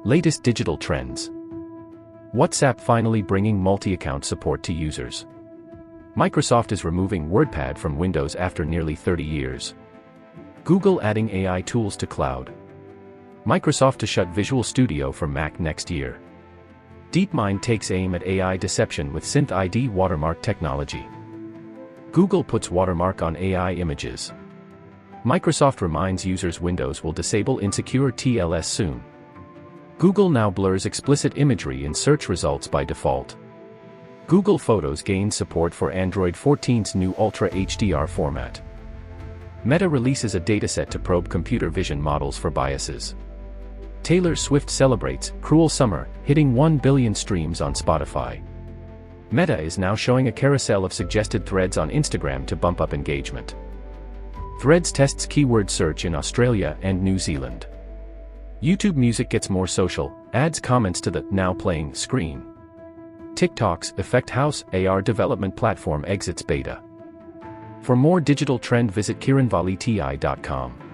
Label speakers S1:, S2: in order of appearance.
S1: Latest digital trends. WhatsApp finally bringing multi-account support to users. Microsoft is removing WordPad from Windows after nearly 30 years. Google adding AI tools to cloud. Microsoft to shut Visual Studio for Mac next year. DeepMind takes aim at AI deception with SynthID Watermark technology. Google puts Watermark on AI images. Microsoft reminds users Windows will disable insecure TLS soon. Google now blurs explicit imagery in search results by default. Google Photos gains support for Android 14's new Ultra HDR format. Meta releases a dataset to probe computer vision models for biases. Taylor Swift celebrates Cruel Summer, hitting 1 billion streams on Spotify. Meta is now showing a carousel of suggested threads on Instagram to bump up engagement. Threads tests keyword search in Australia and New Zealand. YouTube Music gets more social, adds comments to the now playing screen. TikTok's Effect House AR development platform exits beta. For more digital trend, visit kiranvaliti.com.